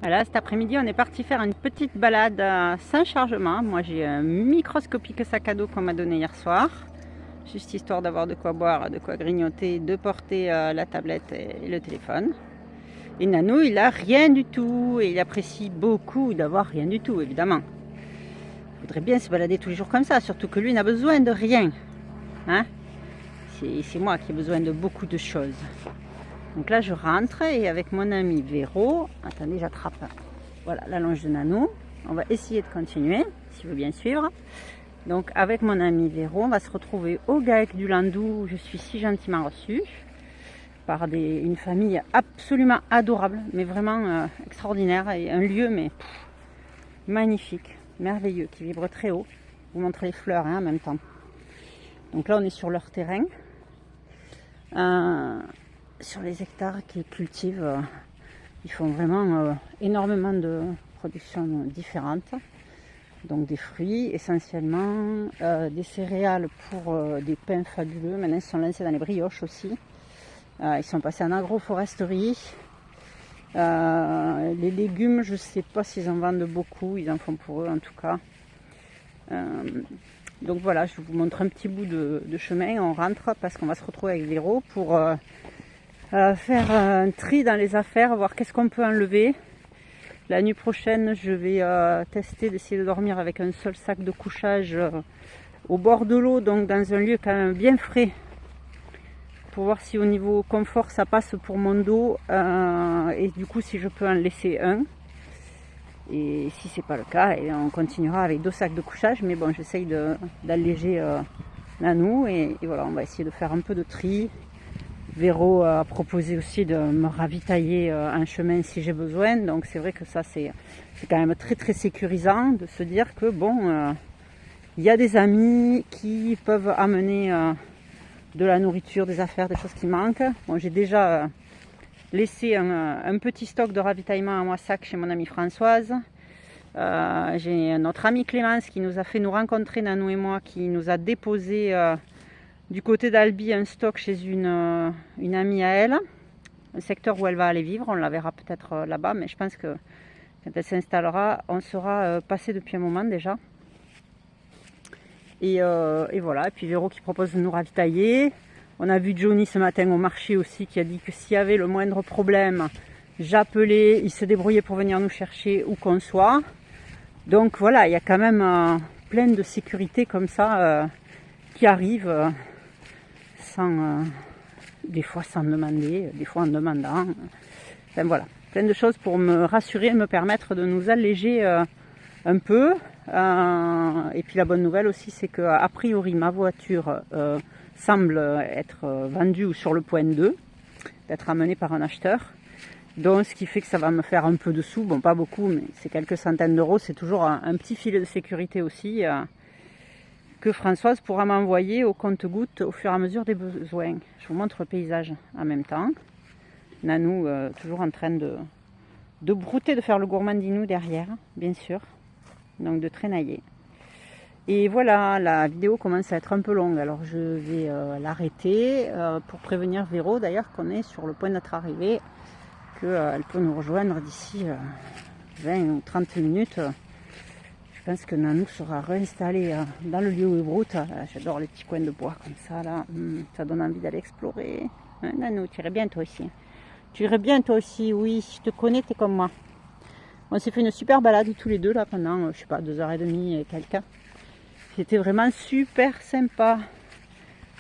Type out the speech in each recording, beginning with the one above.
Voilà, cet après-midi, on est parti faire une petite balade sans chargement. Moi, j'ai un microscopique sac à dos qu'on m'a donné hier soir. Juste histoire d'avoir de quoi boire, de quoi grignoter, de porter la tablette et le téléphone. Et Nanou, il a rien du tout. Et il apprécie beaucoup d'avoir rien du tout, évidemment. Il voudrait bien se balader tous les jours comme ça, surtout que lui n'a besoin de rien. Hein? C'est moi qui ai besoin de beaucoup de choses. Donc là, je rentre et avec mon ami Véro, attendez, j'attrape voilà, la longe de Nanou. On va essayer de continuer, s'il veut bien suivre. Donc avec mon ami Véro, on va se retrouver au GAEC du Landou, où je suis si gentiment reçue par une famille absolument adorable, mais vraiment extraordinaire, et un lieu mais magnifique, merveilleux, qui vibre très haut. Je vous montre les fleurs en même temps. Donc là, on est sur leur terrain. Sur les hectares qu'ils cultivent, ils font vraiment énormément de productions différentes. Donc des fruits essentiellement, des céréales pour des pains fabuleux. Maintenant ils se sont lancés dans les brioches aussi. Ils sont passés en agroforesterie. Les légumes, je ne sais pas s'ils en vendent beaucoup, ils en font pour eux en tout cas. Donc voilà, je vous montre un petit bout de chemin. On rentre parce qu'on va se retrouver avec Véro pour faire un tri dans les affaires, voir qu'est-ce qu'on peut enlever. La nuit prochaine, je vais tester d'essayer de dormir avec un seul sac de couchage au bord de l'eau, donc dans un lieu quand même bien frais, pour voir si au niveau confort ça passe pour mon dos, et du coup si je peux en laisser un. Et si c'est pas le cas, on continuera avec 2 sacs de couchage, mais bon, j'essaye d'alléger Nanou, et voilà, on va essayer de faire un peu de tri. Véro a proposé aussi de me ravitailler en chemin si j'ai besoin, donc c'est vrai que ça c'est quand même très très sécurisant de se dire que bon, il y a des amis qui peuvent amener de la nourriture, des affaires, des choses qui manquent. Bon, j'ai déjà laissé un petit stock de ravitaillement à moi sac chez mon amie Françoise. J'ai notre amie Clémence qui nous a fait nous rencontrer, Nanou et moi, qui nous a déposé du côté d'Albi un stock chez une amie à elle, un secteur où elle va aller vivre. On la verra peut-être là-bas, mais je pense que quand elle s'installera, on sera passé depuis un moment déjà. Et voilà, et puis Véro qui propose de nous ravitailler. On a vu Johnny ce matin au marché aussi, qui a dit que s'il y avait le moindre problème, j'appelais, il se débrouillait pour venir nous chercher où qu'on soit. Donc voilà, il y a quand même plein de sécurité comme ça qui arrivent sans, des fois sans demander, des fois en demandant. Enfin voilà, plein de choses pour me rassurer, me permettre de nous alléger un peu. Et puis la bonne nouvelle aussi, c'est que a priori ma voiture semble être vendue ou sur le point d'être amenée par un acheteur. Donc ce qui fait que ça va me faire un peu de sous, bon pas beaucoup, mais c'est quelques centaines d'euros. C'est toujours un petit filet de sécurité aussi que Françoise pourra m'envoyer au compte-gouttes au fur et à mesure des besoins. Je vous montre le paysage en même temps. Nanou toujours en train de brouter, de faire le gourmandinou derrière, bien sûr. Donc de traînailler. Et voilà, la vidéo commence à être un peu longue, alors je vais l'arrêter pour prévenir Véro d'ailleurs qu'on est sur le point d'être arrivé, qu'elle peut nous rejoindre d'ici 20 ou 30 minutes. Je pense que Nanou sera réinstallée dans le lieu où il broute. J'adore les petits coins de bois comme ça, là. Ça donne envie d'aller explorer. Hein, Nanou, tu irais bien toi aussi. Tu irais bien toi aussi, oui, je te connais, t'es comme moi. On s'est fait une super balade tous les deux là pendant, je sais pas, 2h30 et quelques. C'était vraiment super sympa.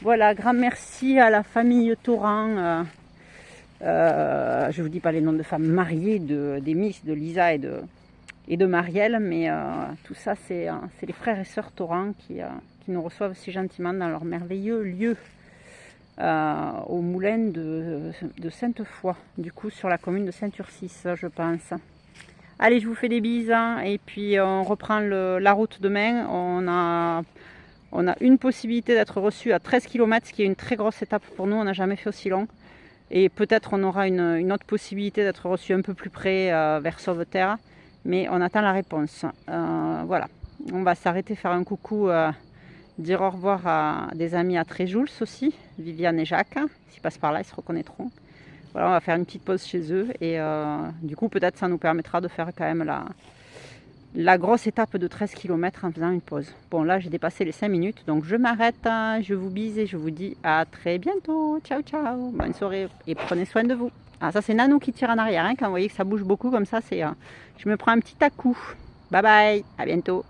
Voilà, grand merci à la famille Torrent. Je vous dis pas les noms de femmes mariées, des Miss, de Lisa et de Marielle, mais tout ça c'est les frères et sœurs Torrent qui nous reçoivent si gentiment dans leur merveilleux lieu au moulin de Sainte-Foy, du coup sur la commune de Saint-Ursis, je pense. Allez, je vous fais des bises hein, et puis on reprend la route demain. On a une possibilité d'être reçu à 13 km, ce qui est une très grosse étape pour nous. On n'a jamais fait aussi long. Et peut-être on aura une autre possibilité d'être reçu un peu plus près vers Sauveterre. Mais on attend la réponse. Voilà, on va s'arrêter faire un coucou, dire au revoir à des amis à Tréjouls aussi, Viviane et Jacques. S'ils passent par là, ils se reconnaîtront. Voilà, on va faire une petite pause chez eux et du coup peut-être ça nous permettra de faire quand même la grosse étape de 13 km en faisant une pause. Bon là j'ai dépassé les 5 minutes donc je m'arrête, hein. Je vous bise et je vous dis à très bientôt. Ciao ciao, bonne soirée et prenez soin de vous. Ah ça c'est Nanou qui tire en arrière, hein. Quand vous voyez que ça bouge beaucoup comme ça, c'est je me prends un petit à-coup. Bye bye, à bientôt.